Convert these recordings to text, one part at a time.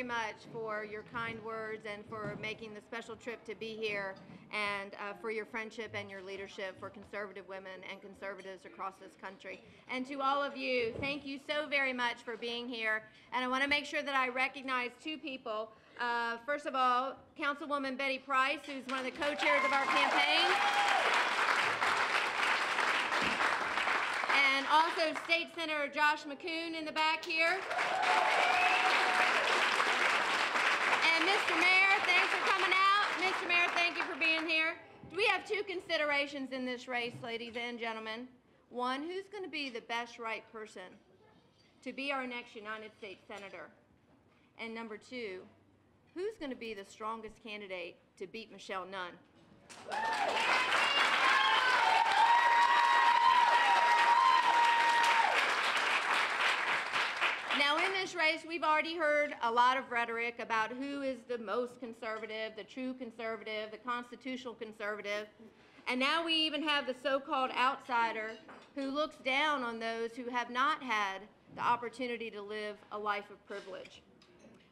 much for your kind words and for making the special trip to be here, and for your friendship and your leadership for conservative women and conservatives across this country. And to all of you, thank you so very much for being here. And I want to make sure that I recognize two people. First of all, Councilwoman Betty Price, who's one of the co-chairs of our campaign. And also State Senator Josh McCoon in the back here. And Mr. Mayor, thanks for coming out. Mr. Mayor, thank you for being here. We have two considerations in this race, ladies and gentlemen. One, who's going to be the best right person to be our next United States Senator? And number two, who's going to be the strongest candidate to beat Michelle Nunn? Now, in this race, we've already heard a lot of rhetoric about who is the most conservative, the true conservative, the constitutional conservative. And now we even have the so-called outsider who looks down on those who have not had the opportunity to live a life of privilege.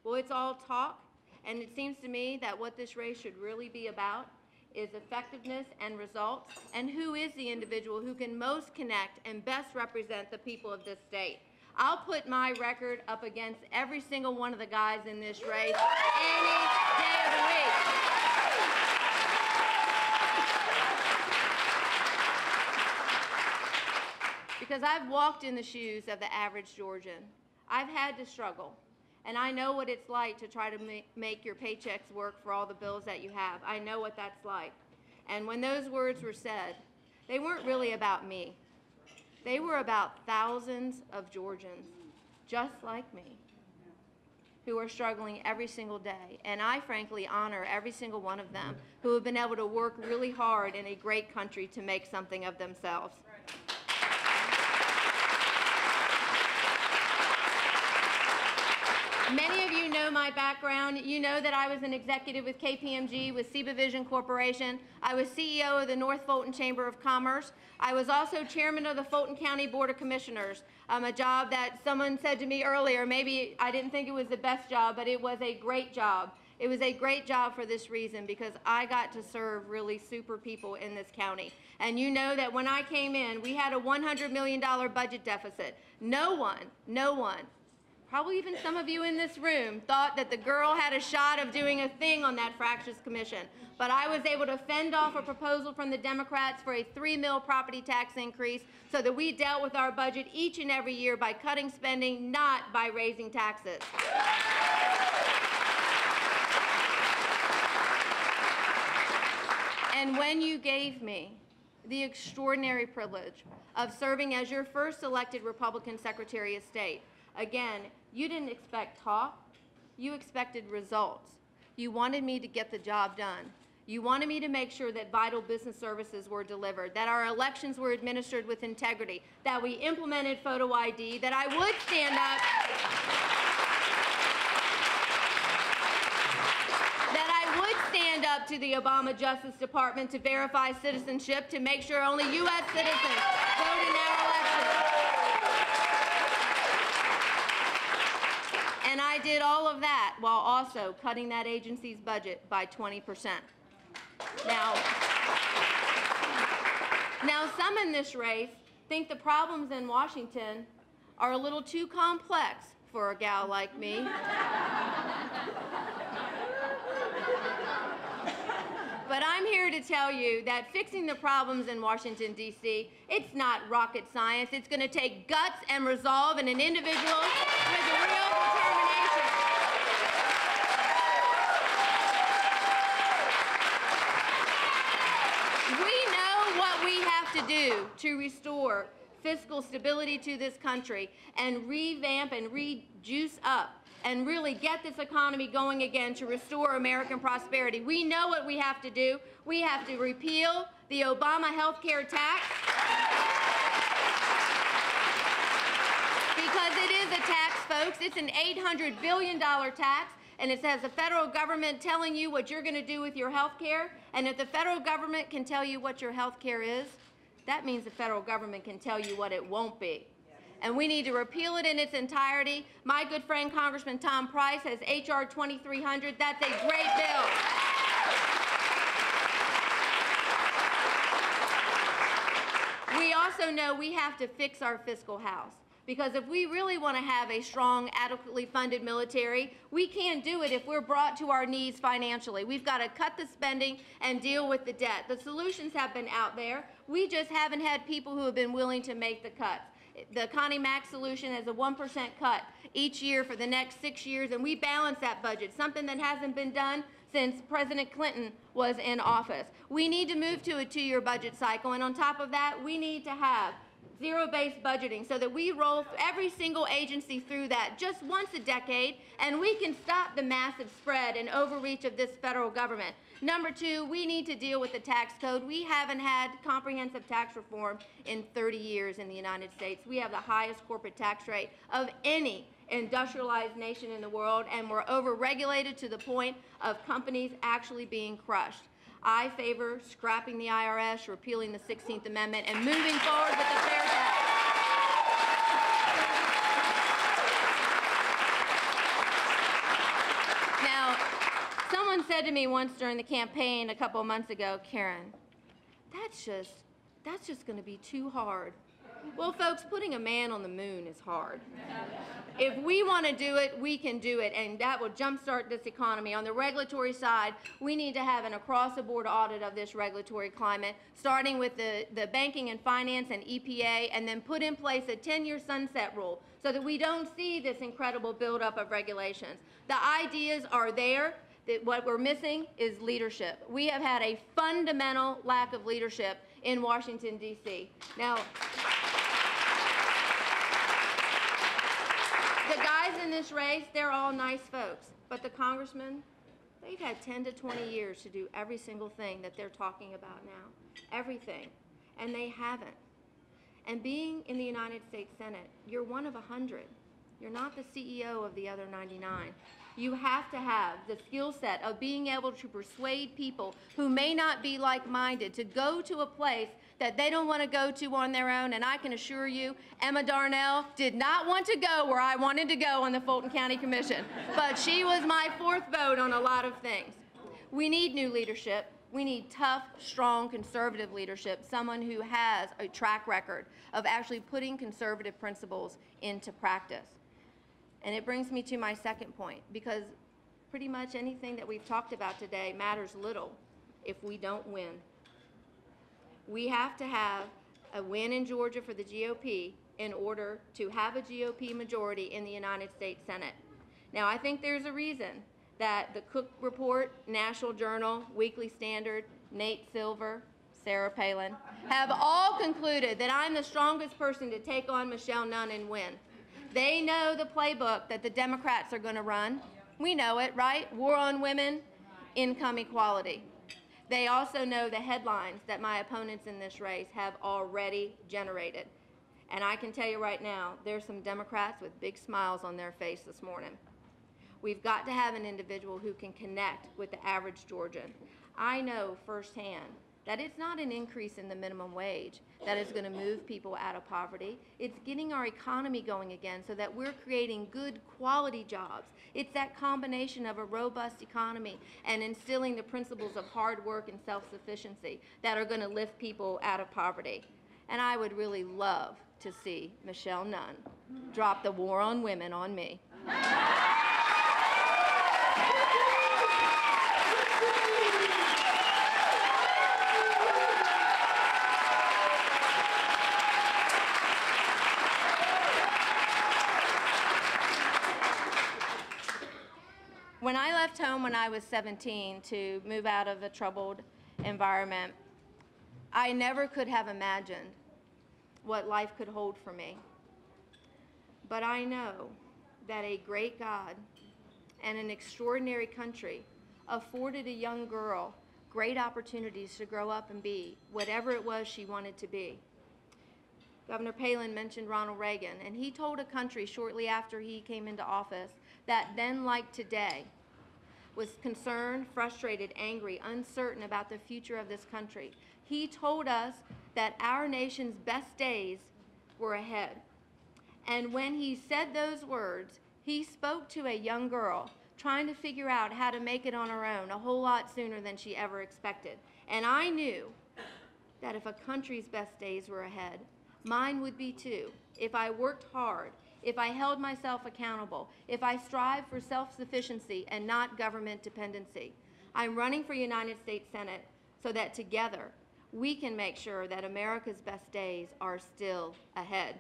Well, it's all talk, and it seems to me that what this race should really be about is effectiveness and results, and who is the individual who can most connect and best represent the people of this state. I'll put my record up against every single one of the guys in this race any day of the week. Because I've walked in the shoes of the average Georgian. I've had to struggle, and I know what it's like to try to make your paychecks work for all the bills that you have. I know what that's like. And when those words were said, they weren't really about me. They were about thousands of Georgians, just like me, who are struggling every single day. And I frankly honor every single one of them who have been able to work really hard in a great country to make something of themselves. Many of you know my background. You know that I was an executive with KPMG, with Seba Vision Corporation. I was CEO of the North Fulton Chamber of Commerce. I was also chairman of the Fulton County Board of Commissioners, a job that someone said to me earlier, maybe I didn't think it was the best job, but it was a great job. It was a great job for this reason, because I got to serve really super people in this county. And you know that when I came in, we had a $100 million budget deficit. No one, probably even some of you in this room, thought that the girl had a shot of doing a thing on that fractious commission. But I was able to fend off a proposal from the Democrats for a $3 million property tax increase so that we dealt with our budget each and every year by cutting spending, not by raising taxes. And when you gave me the extraordinary privilege of serving as your first elected Republican Secretary of State, again, you didn't expect talk, you expected results. You wanted me to get the job done. You wanted me to make sure that vital business services were delivered, that our elections were administered with integrity, that we implemented photo ID, that I would stand up, to the Obama Justice Department to verify citizenship, to make sure only U.S. citizens vote in our elections. And I did all of that while also cutting that agency's budget by 20%. Now some in this race think the problems in Washington are a little too complex for a gal like me. But I'm here to tell you that fixing the problems in Washington, D.C., it's not rocket science. It's going to take guts and resolve and an individual with a real determination. We know what we have to do to restore fiscal stability to this country and revamp and rejuice up and really get this economy going again to restore American prosperity. We know what we have to do. We have to repeal the Obama health care tax, because it is a tax, folks. It's an $800 billion tax, and it says the federal government telling you what you're going to do with your health care. And if the federal government can tell you what your health care is, that means the federal government can tell you what it won't be. and we need to repeal it in its entirety. My good friend Congressman Tom Price has H.R. 2300. That's a great bill. We also know we have to fix our fiscal house, because if we really want to have a strong, adequately funded military, we can't do it if we're brought to our knees financially. We've got to cut the spending and deal with the debt. The solutions have been out there. We just haven't had people who have been willing to make the cuts. The Connie Mack solution is a 1% cut each year for the next 6 years, and we balance that budget, something that hasn't been done since President Clinton was in office. We need to move to a 2-year budget cycle, and on top of that, we need to have zero-based budgeting so that we roll every single agency through that just once a decade, and we can stop the massive spread and overreach of this federal government. Number 2, we need to deal with the tax code. We haven't had comprehensive tax reform in 30 years in the United States. We have the highest corporate tax rate of any industrialized nation in the world, and we're over-regulated to the point of companies actually being crushed. I favor scrapping the IRS, repealing the 16th Amendment, and moving forward with the fair tax. Now, someone said to me once during the campaign a couple of months ago, Karen, that's just going to be too hard. Well, folks, putting a man on the moon is hard. If we want to do it, we can do it, and that will jumpstart this economy. On the regulatory side, we need to have an across-the-board audit of this regulatory climate, starting with the banking and finance and EPA, and then put in place a 10-year sunset rule so that we don't see this incredible buildup of regulations. The ideas are there. What we're missing is leadership. We have had a fundamental lack of leadership in Washington, D.C. Now, the guys in this race, they're all nice folks, but the congressmen, they've had 10 to 20 years to do every single thing that they're talking about now, everything, and they haven't. And being in the United States Senate, you're one of 100. You're not the CEO of the other 99. You have to have the skill set of being able to persuade people who may not be like-minded to go to a place that they don't want to go to on their own. And I can assure you, Emma Darnell did not want to go where I wanted to go on the Fulton County Commission. But she was my 4th vote on a lot of things. We need new leadership. We need tough, strong, conservative leadership, someone who has a track record of actually putting conservative principles into practice. And it brings me to my second point, because pretty much anything that we've talked about today matters little if we don't win. We have to have a win in Georgia for the GOP in order to have a GOP majority in the United States Senate. Now, I think there's a reason that the Cook Report, National Journal, Weekly Standard, Nate Silver, Sarah Palin have all concluded that I'm the strongest person to take on Michelle Nunn and win. They know the playbook that the Democrats are going to run. We know it, right? War on women, income equality. They also know the headlines that my opponents in this race have already generated. And I can tell you right now, there's some Democrats with big smiles on their face this morning. We've got to have an individual who can connect with the average Georgian. I know firsthand that it's not an increase in the minimum wage that is going to move people out of poverty. It's getting our economy going again so that we're creating good quality jobs. It's that combination of a robust economy and instilling the principles of hard work and self-sufficiency that are going to lift people out of poverty. And I would really love to see Michelle Nunn drop the war on women on me. When I left home when I was 17 to move out of a troubled environment, I never could have imagined what life could hold for me. But I know that a great God and an extraordinary country afforded a young girl great opportunities to grow up and be whatever it was she wanted to be. Governor Palin mentioned Ronald Reagan, and he told a country shortly after he came into office that then, like today, was concerned, frustrated, angry, uncertain about the future of this country. He told us that our nation's best days were ahead. And when he said those words, he spoke to a young girl trying to figure out how to make it on her own a whole lot sooner than she ever expected. And I knew that if a country's best days were ahead, mine would be too. If I worked hard, if I held myself accountable, if I strived for self-sufficiency and not government dependency. I'm running for United States Senate so that together we can make sure that America's best days are still ahead.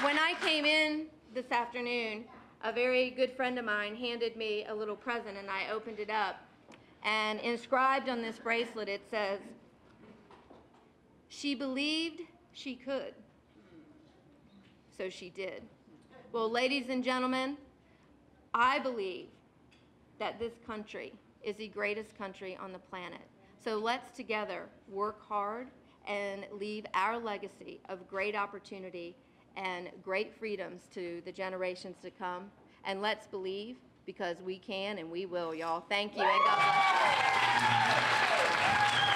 When I came in this afternoon, a very good friend of mine handed me a little present, and I opened it up. And inscribed on this bracelet, it says, "She believed she could, so she did." Well, ladies and gentlemen, I believe that this country is the greatest country on the planet. So let's together work hard and leave our legacy of great opportunity and great freedoms to the generations to come. And let's believe, because we can and we will, y'all. Thank you, and God bless you.